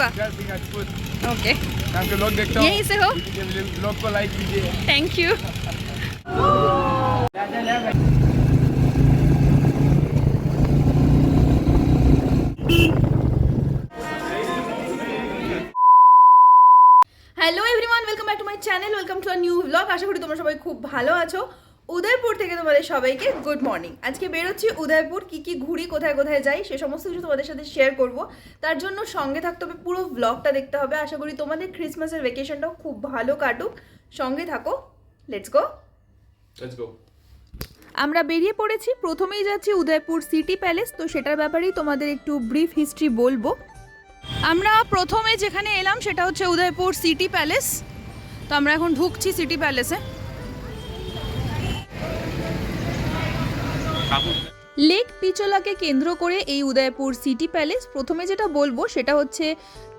आपका? ओके, लोग देखता हूँ यहीं से हो? लोग को लाइक कीजिए। Thank you. Hello everyone, welcome back to my channel, welcome to a new blog. আশা করি তোমরা সবাই খুব ভালো আছো। উদয়পুর থেকে তোমাদের সবাইকে গুড মর্নিং। আজকে বেরোচ্ছি উদয়পুর, কি কি ঘুরি, কোথায় কোথায় যাই, সে সমস্ত কিছু তোমাদের সাথে শেয়ার করব। তার জন্য সঙ্গে থাকতে হবে, পুরো ব্লগটা দেখতে হবে। আশা করি তোমাদের ক্রিসমাসের ভ্যাকেশনটাও খুব ভালো কাটুক। সঙ্গে থাকো, লেটস গো। আমরা বেরিয়ে পড়েছি। প্রথমেই যাচ্ছি উদয়পুর সিটি প্যালেস, তো সেটার ব্যাপারেই তোমাদের একটু ব্রিফ হিস্ট্রি বলবো। আমরা প্রথমে যেখানে এলাম সেটা হচ্ছে উদয়পুর সিটি প্যালেস। তো আমরা এখন ঢুকছি সিটি প্যালেসে। লেক পিচোলাকে কেন্দ্র করে এই উদয়পুর সিটি প্যালেস। প্রথমে যেটা বলবো সেটা হচ্ছে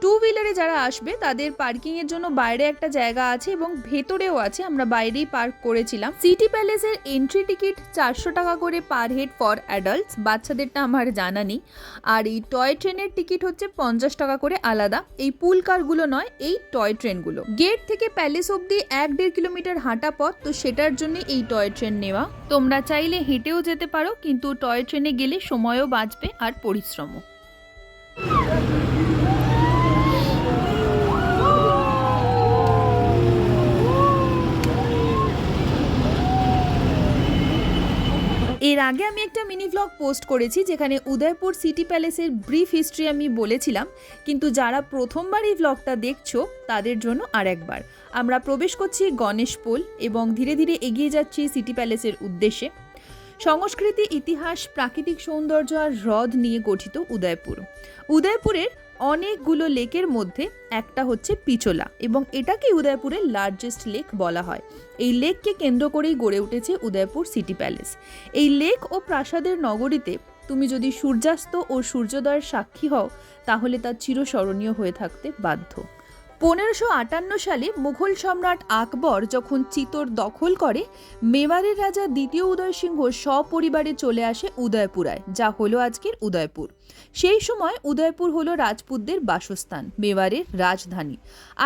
টু হুইলারে যারা আসবে তাদের পার্কিংয়ের জন্য বাইরে একটা জায়গা আছে এবং ভেতরেও আছে, আমরা বাইরেই পার্ক করেছিলাম। সিটি প্যালেসের এন্ট্রি টিকিট 400 টাকা করে পার হেড ফর অ্যাডাল্টস, বাচ্চাদেরটা আমার জানা নেই। আর এই টয় ট্রেনের টিকিট হচ্ছে 50 টাকা করে আলাদা। এই পুল কারগুলো নয়, এই টয় ট্রেনগুলো। গেট থেকে প্যালেস অবধি 1-1.5 কিলোমিটার হাঁটা পথ, তো সেটার জন্য এই টয় ট্রেন নেওয়া। তোমরা চাইলে হেঁটেও যেতে পারো, কিন্তু টয় ট্রেনে গেলে সময়ও বাঁচবে আর পরিশ্রমও। এর আগে আমি একটা মিনি ভ্লগ পোস্ট করেছি যেখানে উদয়পুর সিটি প্যালেসের ব্রিফ হিস্ট্রি আমি বলেছিলাম, কিন্তু যারা প্রথমবার এই ভ্লগটা দেখছো তাদের জন্য আরেকবার। আমরা প্রবেশ করছি গণেশ পোল এবং ধীরে ধীরে এগিয়ে যাচ্ছি সিটি প্যালেসের উদ্দেশ্যে। সংস্কৃতি, ইতিহাস, প্রাকৃতিক সৌন্দর্য আর হ্রদ নিয়ে গঠিত উদয়পুর। উদয়পুরের অনেকগুলো লেকের মধ্যে একটা হচ্ছে পিচোলা এবং এটাকে উদয়পুরের লার্জেস্ট লেক বলা হয়। এই লেককে কেন্দ্র করেই গড়ে উঠেছে উদয়পুর সিটি প্যালেস। এই লেক ও প্রাসাদের নগরীতে তুমি যদি সূর্যাস্ত ও সূর্যোদয়ের সাক্ষী হও তাহলে তা চিরস্মরণীয় হয়ে থাকতে বাধ্য। 1558 সালে মুঘল সম্রাট আকবর যখন চিতোর দখল করে, মেবারের রাজা দ্বিতীয় উদয় সিংহ সপরিবারে চলে আসে উদয়পুরায়, যা হলো আজকের উদয়পুর। সেই সময় উদয়পুর হলো রাজপুতদের বাসস্থান, মেবারের রাজধানী।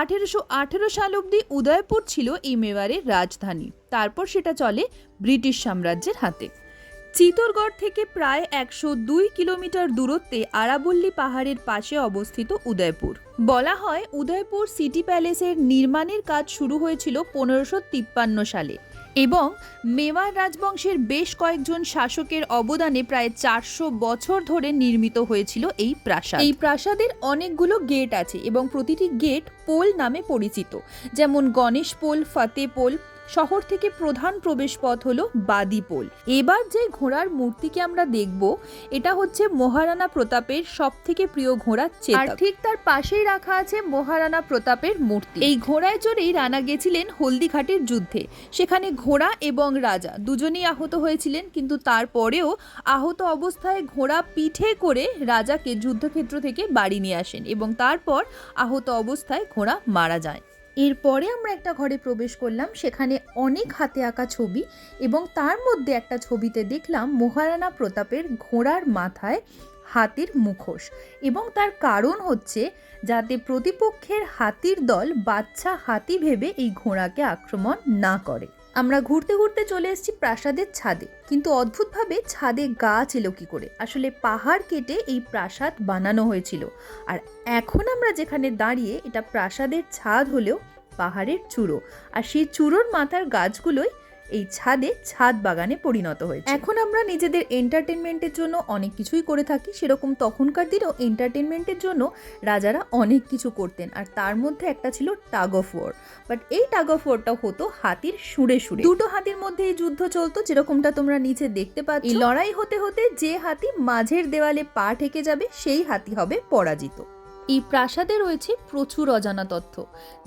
1818 সাল অবধি উদয়পুর ছিল এই মেবারের রাজধানী। তারপর সেটা চলে ব্রিটিশ সাম্রাজ্যের হাতে। চিতোরগড় থেকে প্রায় 102 কিলোমিটার দূরত্বে আরাবল্লী পাহাড়ের পাশে অবস্থিত উদয়পুর। বলা হয় উদয়পুর সিটি প্যালেসের নির্মাণের কাজ শুরু হয়েছিল 1553 সালে এবং মেওয়ার রাজবংশের বেশ কয়েকজন শাসকের অবদানে প্রায় 400 বছর ধরে নির্মিত হয়েছিল এই প্রাসাদ। এই প্রাসাদের অনেকগুলো গেট আছে এবং প্রতিটি গেট পোল নামে পরিচিত, যেমন গণেশ পোল, ফতে পোল। শহর থেকে প্রধান প্রবেশ পথ হলো বাদি পোল। এবার যে ঘোড়ার মূর্তিকে আমরা দেখব এটা হচ্ছে মহারানা প্রতাপের সবথেকে প্রিয় ঘোড়া চেতক, আর ঠিক তার পাশেই রাখা আছে মহারানা প্রতাপের মূর্তি। এই ঘোড়ায় চড়েই রানা গেছিলেন হলদিঘাটের যুদ্ধে। সেখানে ঘোড়া এবং রাজা দুজনেই আহত হয়েছিলেন, কিন্তু তারপরেও আহত অবস্থায় ঘোড়া পিঠে করে রাজাকে যুদ্ধক্ষেত্র থেকে বাড়ি নিয়ে আসেন এবং তারপর আহত অবস্থায় ঘোড়া মারা যায়। এরপরে আমরা একটা ঘরে প্রবেশ করলাম, সেখানে অনেক হাতে আঁকা ছবি এবং তার মধ্যে একটা ছবিতে দেখলাম মহারানা প্রতাপের ঘোড়ার মাথায় হাতির মুখোশ, এবং তার কারণ হচ্ছে যাতে প্রতিপক্ষের হাতির দল বাচ্চা হাতি ভেবে এই ঘোড়াকে আক্রমণ না করে। আমরা ঘুরতে ঘুরতে চলে এসেছি প্রাসাদের ছাদে, কিন্তু অদ্ভুতভাবে ছাদে গাছ এলো কি করে? আসলে পাহাড় কেটে এই প্রাসাদ বানানো হয়েছিল, আর এখন আমরা যেখানে দাঁড়িয়ে এটা প্রাসাদের ছাদ হলেও পাহাড়ের চূড়ো, আর সেই চূড়োর মাথার গাছগুলোই এই ছাদে ছাদ বাগানে পরিণত হয়েছে। এখন আমরা নিজেদের এন্টারটেনমেন্টের জন্য অনেক কিছুই করে থাকি, সেরকম তখনকার দিনেও এন্টারটেনমেন্টের জন্য রাজারা অনেক কিছু করতেন, আর তার মধ্যে একটা ছিল টাগ অফ ওয়ার। বাট এই টাগ অফ ওয়ারটা হতো হাতির সুরে সুরে। দুটো হাতির মধ্যে এই যুদ্ধ চলতো, যেরকমটা তোমরা নিচে দেখতে পাচ্ছ। এই লড়াই হতে হতে যে হাতি মাঝের দেওয়ালে পা ঠেকে যাবে সেই হাতি হবে পরাজিত। এই প্রাসাদে রয়েছে প্রচুর অজানা তথ্য,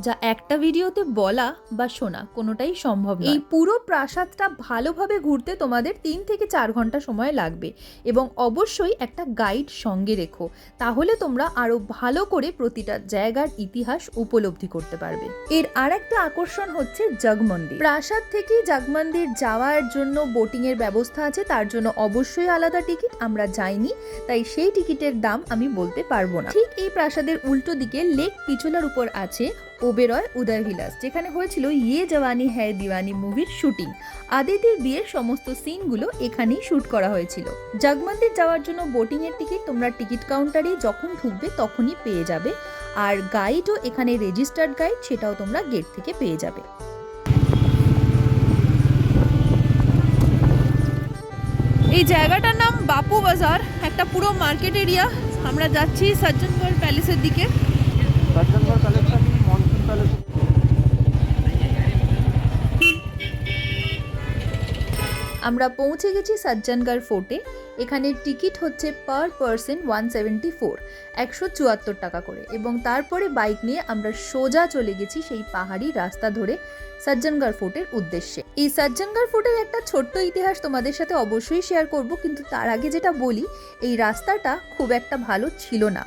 যা একটা ভিডিওতে বলা বা শোনা কোনোটাই সম্ভব নয়। এই পুরো প্রাসাদটা ভালোভাবে ঘুরতে তোমাদের 3 থেকে 4 ঘন্টা সময় লাগবে এবং অবশ্যই একটা গাইড সঙ্গে রেখো, তাহলে তোমরা আরো ভালো করে প্রতিটা জায়গার ইতিহাস উপলব্ধি করতে পারবে। এর আর একটা আকর্ষণ হচ্ছে জগমন্দির। প্রাসাদ থেকে জগমন্দির যাওয়ার জন্য বোটিং এর ব্যবস্থা আছে, তার জন্য অবশ্যই আলাদা টিকিট। আমরা যাইনি, তাই সেই টিকিটের দাম আমি বলতে পারবো না। ঠিক এই প্রাসাদের উল্টো দিকে লেক পিচোলার উপর আছে ওবেরয় উদয় ভিলাস, যেখানে হয়েছিল ইয়ে জওয়ানি হ্যায় দিওয়ানি মুভির শুটিং। আদিতির বিয়ের সমস্ত সিনগুলো এখানেই শুট করা হয়েছিল। জগমন্দির যাওয়ার জন্য বোটিং এর টিকিট তোমরা টিকিট কাউন্টারে যখন ঢুকবে তখনই পেয়ে যাবে, আর গাইডও এখানে রেজিস্টার্ড গাইড, সেটাও তোমরা গেট থেকে পেয়ে যাবে। এই জায়গাটার নাম বাপু বাজার, একটা পুরো মার্কেট এরিয়া। আমরা যাচ্ছি সজ্জনগড় প্যালেসের দিকে। সজ্জনগড় প্যালেসটা কি মনসুন প্যালেস? আমরা পৌঁছে গেছি সজ্জনগড় ফোর্টে। এখানে টিকিট হচ্ছে পার পারসন 174, 174 টাকা করে, এবং তারপরে বাইক নিয়ে আমরা সোজা চলে গেছি সেই পাহাড়ি রাস্তা ধরে সজ্জনগড় ফোর্টের উদ্দেশ্যে। এই সজ্জনগড় ফোর্টের একটা ছোট্ট ইতিহাস তোমাদের সাথে অবশ্যই শেয়ার করব, কিন্তু তার আগে যেটা বলি, এই রাস্তাটা খুব একটা ভালো ছিল না।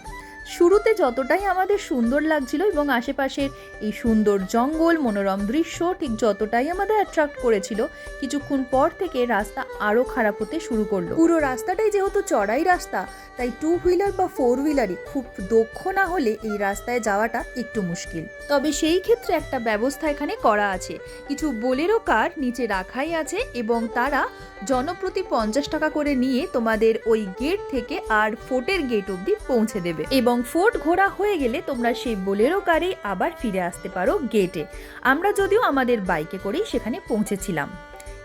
শুরুতে যতটাই আমাদের সুন্দর লাগছিল এবং আশেপাশের এই সুন্দর জঙ্গল, মনোরম দৃশ্য ঠিক যতটাই আমাদের অ্যাট্রাক্ট করেছিল, কিছুক্ষণ পর থেকে রাস্তা আরো খারাপ হতে শুরু করলো। পুরো রাস্তাটাই যেহেতু চড়াই রাস্তা, তাই 2 হুইলার বা 4 হুইলারই খুব দক্ষ না হলে এই রাস্তায় যাওয়াটা একটু মুশকিল। তবে সেই ক্ষেত্রে একটা ব্যবস্থা এখানে করা আছে, কিছু বোলেরো কার নিচে রাখাই আছে এবং তারা জনপ্রতি 50 টাকা করে নিয়ে তোমাদের ওই গেট থেকে আর ফোর্টের গেট অবধি পৌঁছে দেবে, এবং ফোর্ট ঘোরা হয়ে গেলে তোমরা সেই বোলেরো কারেই আবার ফিরে আসতে পারো গেটে। আমরা যদিও আমাদের বাইকে করেই সেখানে পৌঁছেছিলাম।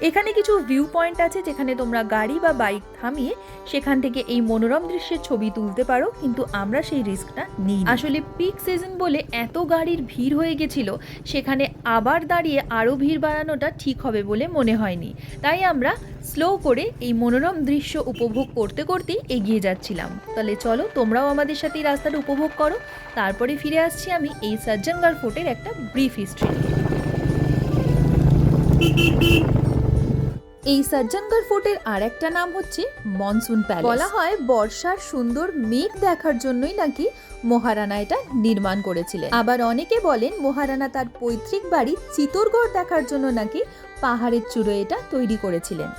এখানে কিছু ভিউ পয়েন্ট আছে যেখানে তোমরা গাড়ি বা বাইক থামিয়ে সেখান থেকে এই মনোরম দৃশ্যের ছবি তুলতে পারো, কিন্তু আমরা সেই রিস্কটা নিই। আসলে পিক সিজন বলে এত গাড়ির ভিড় হয়ে গেছিল, সেখানে আবার দাঁড়িয়ে আরও ভিড় বাড়ানোটা ঠিক হবে বলে মনে হয়নি, তাই আমরা স্লো করে এই মনোরম দৃশ্য উপভোগ করতে করতেই এগিয়ে যাচ্ছিলাম। তাহলে চলো তোমরাও আমাদের সাথে এই রাস্তাটা উপভোগ করো, তারপরে ফিরে আসছি আমি এই সজ্জনগড় ফোর্টের একটা ব্রিফ হিস্ট্রি নিয়ে। এই সজ্জনগড় ফোর্টের আর একটা নাম হচ্ছে মনসুন প্যালেস। বলা হয় বর্ষার সুন্দর মেঘ দেখার জন্যই নাকি মহারানা এটা নির্মাণ করেছিলেন। আবার অনেকে বলেন মহারানা তার পৈতৃক বাড়ি চিতোরগড় দেখার জন্য নাকি পাহাড়ের চূড়োয় এটা তৈরি করেছিলেন।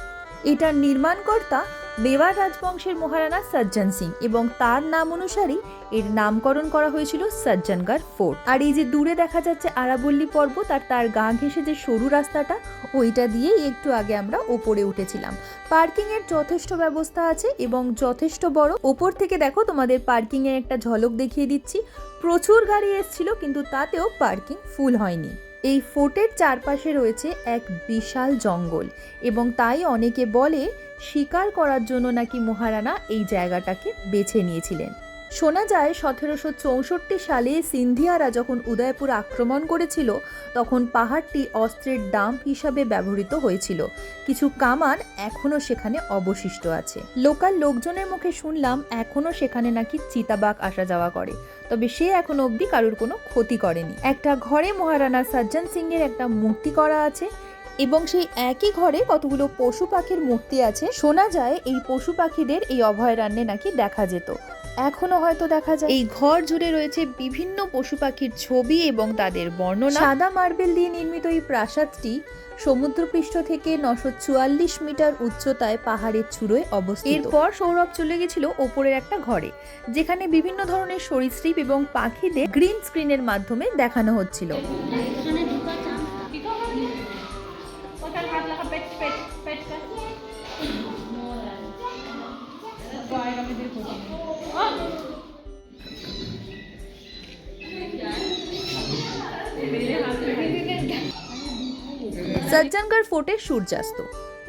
এটার নির্মাণকর্তা মেওয়ার রাজবংশের মহারানা সজ্জন সিং, এবং তার নাম অনুসারেই এর নামকরণ করা হয়েছিল সজ্জনগড় ফোর্ট। আর এই যে দূরে দেখা যাচ্ছে আরাবল্লী পর্বত, আর তার গা ঘেঁষে যে সরু রাস্তাটা, ওইটা দিয়েই একটু আগে আমরা ওপরে উঠেছিলাম। পার্কিং এর যথেষ্ট ব্যবস্থা আছে এবং যথেষ্ট বড়। ওপর থেকে দেখো তোমাদের পার্কিং এর একটা ঝলক দেখিয়ে দিচ্ছি। প্রচুর গাড়ি এসেছিল, কিন্তু তাতেও পার্কিং ফুল হয়নি। এই ফোর্টের চারপাশে রয়েছে এক বিশাল জঙ্গল, এবং তাই অনেকে বলে শিকার করার জন্য নাকি মহারানা এই জায়গাটাকে বেছে নিয়েছিলেন। শোনা যায় 1764 সালে সিন্ধিয়ারা যখন উদয়পুর আক্রমণ করেছিল, তখন পাহাড়টি অস্ত্রের ডাম্প হিসাবে ব্যবহৃত হয়েছিল। কিছু কামান এখনও সেখানে অবশিষ্ট আছে। লোকাল লোকজনের মুখে শুনলাম এখনও সেখানে নাকি চিতাবাঘ আসা যাওয়া করে, তবে সে এখনো অবধি কারোর কোনো ক্ষতি করেনি। একটা ঘরে মহারানা সজ্জন সিং এর একটা মূর্তি করা আছে, এবং সেই একই ঘরে কতগুলো পশু পাখির মূর্তি আছে। শোনা যায় এই পশু পাখিদের এই অভয়ারণ্যে নাকি দেখা যেত, এখনো হয়তো দেখা যায়। এই ঘর জুড়ে রয়েছে বিভিন্ন পশু পাখির ছবি এবং তাদের বর্ণনা। সাদা মার্বেল দিয়ে নির্মিত এই প্রাসাদটি সমুদ্রপৃষ্ঠ থেকে 944 মিটার উচ্চতায় পাহাড়ের চূড়োয় অবস্থিত। এরপর সৌরভ চলে গেছিল ওপরের একটা ঘরে, যেখানে বিভিন্ন ধরনের সরীসৃপ এবং পাখিদের গ্রিন স্ক্রিনের মাধ্যমে দেখানো হচ্ছিল। সজ্জনগড় ফোর্টের সূর্যাস্ত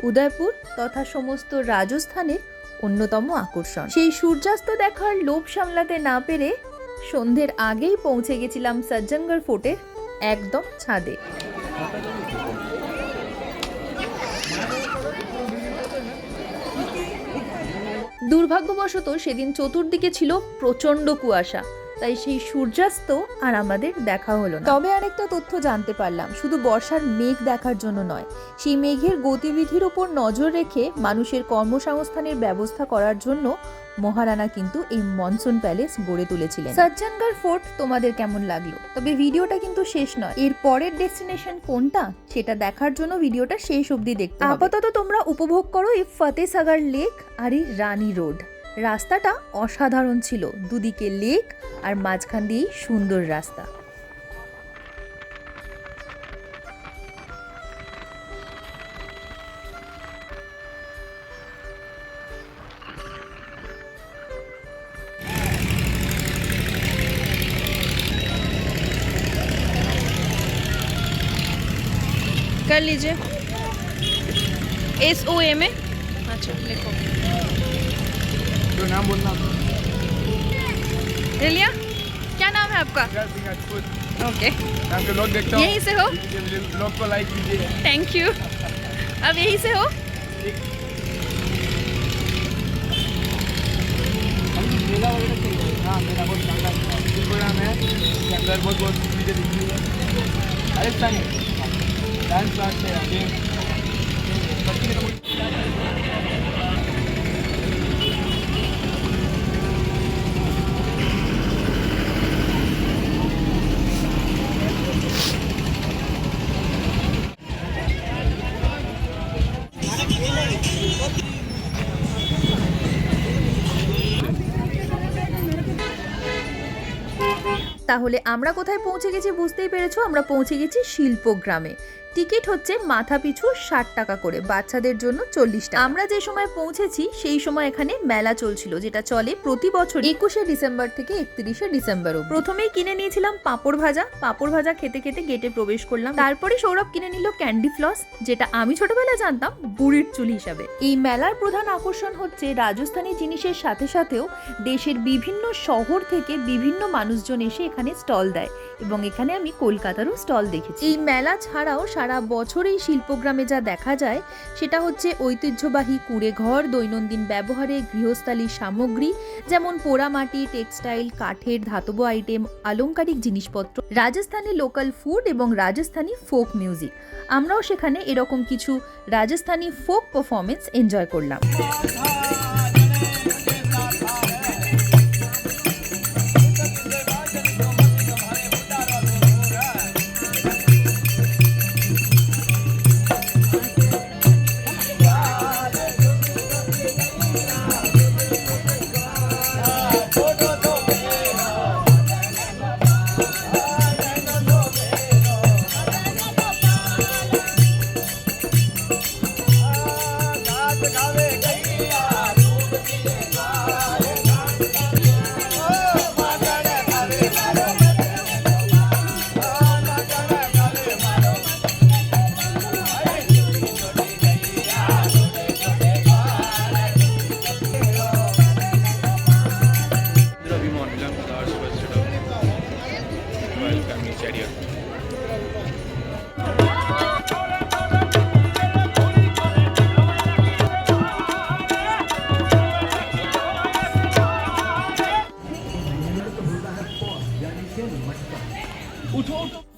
উদয়পুর তথা সমস্ত রাজস্থানের অন্যতম আকর্ষণ। সেই সূর্যাস্ত দেখার লোভ সামলাতে না পেরে সন্ধ্যের আগেই পৌঁছে গেছিলাম সজ্জনগড় ফোর্টের একদম ছাদে। দুর্ভাগ্যবশত সেদিন চতুর্দিকে ছিল প্রচন্ড কুয়াশা, তাই সেই সূর্যাস্ত আর আমাদের দেখা হলো না। তবে আরেকটা তথ্য জানতে পারলাম, শুধু বর্ষার মেঘ দেখার জন্য নয়, সেই মেঘের গতিবিধির উপর নজর রেখে মানুষের কর্মসংস্থানের ব্যবস্থা করার জন্য মহারানা কিন্তু এই মনসুন প্যালেস গড়ে তুলেছিলেন। সজ্জনগড় ফোর্ট তোমাদের কেমন লাগলো? তবে ভিডিওটা কিন্তু শেষ নয়, এর পরের ডেস্টিনেশন কোনটা সেটা দেখার জন্য ভিডিওটা শেষ অবধি দেখতে হবে। আপাতত তোমরা উপভোগ করো এই ফতেসাগর লেক আর এই রানী রোড। রাস্তাটা অসাধারণ ছিল, দুদিকে লেক আর মাঝখান দিয়েই সুন্দর রাস্তা। कर लीजिए SOM है। अच्छा लिखो। जो नाम बोलना रिलिया, क्या नाम है आपका? राजपूत। ओके, नाम के लोग देखता हूँ, यहीं से हो? ब्लॉग को लाइक कीजिए। Thank you. अब यहीं से हो? मेला वगैरह चाहिए। हाँ, मेरा बहुत शानदार प्रोग्राम है, इसके अंदर बहुत बहुत चीज़ें दिखती है। राजस्थानी डांस क्लास है, गेम তাহলে আমরা কোথায় পৌঁছে গেছি বুঝতেই পেরেছো, আমরা পৌঁছে গেছি শিল্পগ্রামে। টিকিট হচ্ছে মাথা পিছু 60 টাকা করে, বাচ্চাদের জন্য 40 টাকা। আমরা যে সময় পৌঁছেছি সেই সময় এখানে মেলা চলছিল, যেটা চলে প্রতি বছর 21শে ডিসেম্বর থেকে 31শে ডিসেম্বর অবধি। প্রথমেই কিনে নিয়েছিলাম পাঁপড় ভাজা খেতে খেতে গেটে প্রবেশ করলাম। তারপরে সৌরভ কিনে নিল ক্যান্ডি ফ্লস, যেটা আমি ছোটবেলায় জানতাম বুড়ির চুল হিসাবে। এই মেলার প্রধান আকর্ষণ হচ্ছে রাজস্থানী জিনিসের সাথে সাথেও দেশের বিভিন্ন শহর থেকে বিভিন্ন মানুষজন এসে এখানে স্টল দেয়, এবং এখানে আমি কলকাতারও স্টল দেখেছি। এই মেলা ছাড়াও সারা বছর এই শিল্পগ্রামে যা দেখা যায় সেটা হচ্ছে ঐতিহ্যবাহী কুঁড়ে ঘর, দৈনন্দিন ব্যবহারে গৃহস্থালির সামগ্রী যেমন পোড়ামাটি, টেক্সটাইল, কাঠের ধাতব আইটেম, আলংকারিক জিনিসপত্র, রাজস্থানী লোকাল ফুড এবং রাজস্থানী ফোক মিউজিক। আমরাও সেখানে এরকম কিছু রাজস্থানী ফোক পারফরমেন্স এনজয় করলাম।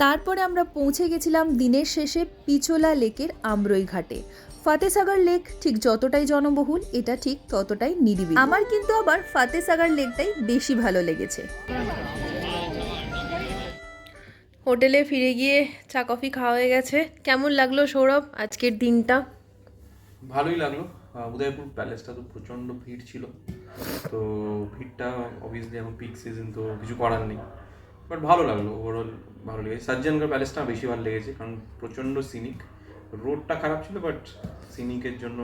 তারপরে আমরা পৌঁছে গেছিলাম দিনের শেষে পিচোলা লেকের আমরই ঘাটে। ফাতেসাগর লেক ঠিক যতটাই জনবহুল, এটা ঠিক ততটাই নিরিবিলি। আমার কিন্তু আবার ফাতেসাগর লেকটাই বেশি ভালো লেগেছে। হোটেলে ফিরে গিয়ে চা কফি খাওয়া হয়ে গেছে। কেমন লাগলো সৌরভ আজকের দিনটা? ভালোই লাগলো। উদয়পুর প্যালেসটা তো প্রচণ্ড ভিড় ছিল, তো ভিড়টা অবভিয়াসলি এখন পিক সিজন, তো কিছু করার নেই, বাট ভালো লাগলো। ওভারঅল ভালো লেগেছে। সজ্জনগড় প্যালেসটা বেশি ভালো লেগেছে, কারণ প্রচণ্ড সিনিক। রোডটা খারাপ ছিল, বাট সিনিকের জন্য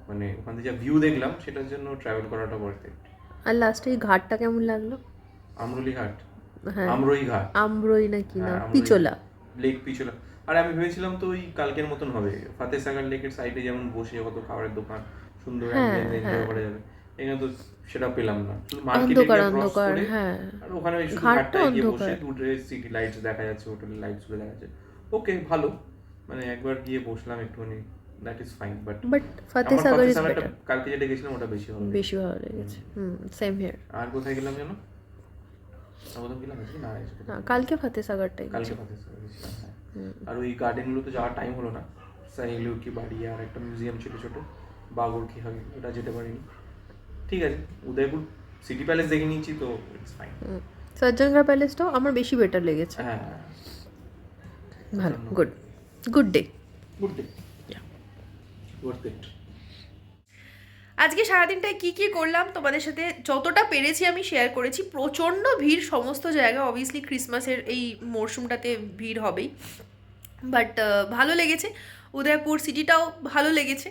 মানে ওখান থেকে যা ভিউ দেখলাম সেটার জন্য ট্রাভেল করাটা পারফেক্ট। আর লাস্টে এই ঘাটটা কেমন লাগলো? আমরলি ঘাট, হ্যাঁ, আমরই ঘাট, আমরই নাকি না, হ্যাঁ, আমরই। পিচোলা লেক পিছলা। আর আমি ভেবেছিলাম তো ওই কালকের মতন হবে, ফাতেসাগর লেকের সাইডে যেমন বসে কত খাবারের দোকান, সুন্দর এনজয় করা যাবে, এখানে তো সেটা পেলাম না। শুধু মার্কেট এরিয়া ক্রস করে, হ্যাঁ, আর ওখানে ওই শুধু ঘাটটায় গিয়ে বসে দূরে সিটি লাইটস দেখা যাচ্ছে, হোটেলের লাইটস গুলো দেখা যাচ্ছে। ওকে, ভালো, মানে একবার গিয়ে বসলাম একটুখানি, that is fine. But Fatehsagar is better. কালকে যেটা গেছিলাম ওটা বেশি ভালো লেগেছে। Same here. আর কোথায় গেলাম জানো? গেলাম না, কালকে ফাতেসাগরটাই কালকে ফাতেসাগর গেছিলাম, হ্যাঁ। আর ওই গার্ডেনগুলোতে যাওয়ার টাইম হলো না। সাইলু কি বাড়ি আর একটা মিউজিয়াম ছিল ছোট, বাগর কি হবে, ওটা যেতে পারিনি। ঠিক আছে, উদয়পুর সিটি প্যালেস দেখে নিয়েছি, তো ইটস ফাইন। সজ্জনগড় প্যালেসটাও আমার বেশি বেটার লেগেছে। হ্যাঁ, ভালো, good day. Good day, worth it. আজকে সারাদিনটায় কি কি করলাম তোমাদের সাথে যতটা পেরেছি আমি শেয়ার করেছি। প্রচণ্ড ভিড় সমস্ত জায়গায়, অবভিয়াসলি ক্রিসমাসের এই মরশুমটাতে ভিড় হবেই, বাট ভালো লেগেছে। উদয়পুর সিটিটাও ভালো লেগেছে,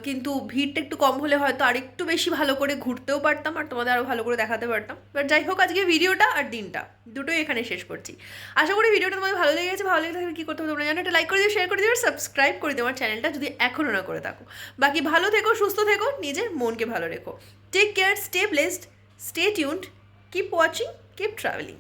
কিন্তু ভিড়টা একটু কম হলে হয়তো আরেকটু বেশি ভালো করে ঘুরতেও পারতাম আর তোমাদের আরও ভালো করে দেখাতে পারতাম। বাট যাই হোক, আজকে ভিডিওটা আর দিনটা দুটোই এখানে শেষ করছি। আশা করি ভিডিওটা তোমাদের ভালো লেগেছে। ভালো লেগে থাকলে কী করতে হবে তোমরা জানো, একটা লাইক করে দিও, শেয়ার করে দিও, সাবস্ক্রাইব করে দিও আমার চ্যানেলটা যদি এখনও না করে থাকো। বাকি ভালো থেকো, সুস্থ থেকো, নিজের মনকে ভালো রেখো। Take care, stay blessed, stay tuned, keep watching, keep travelling.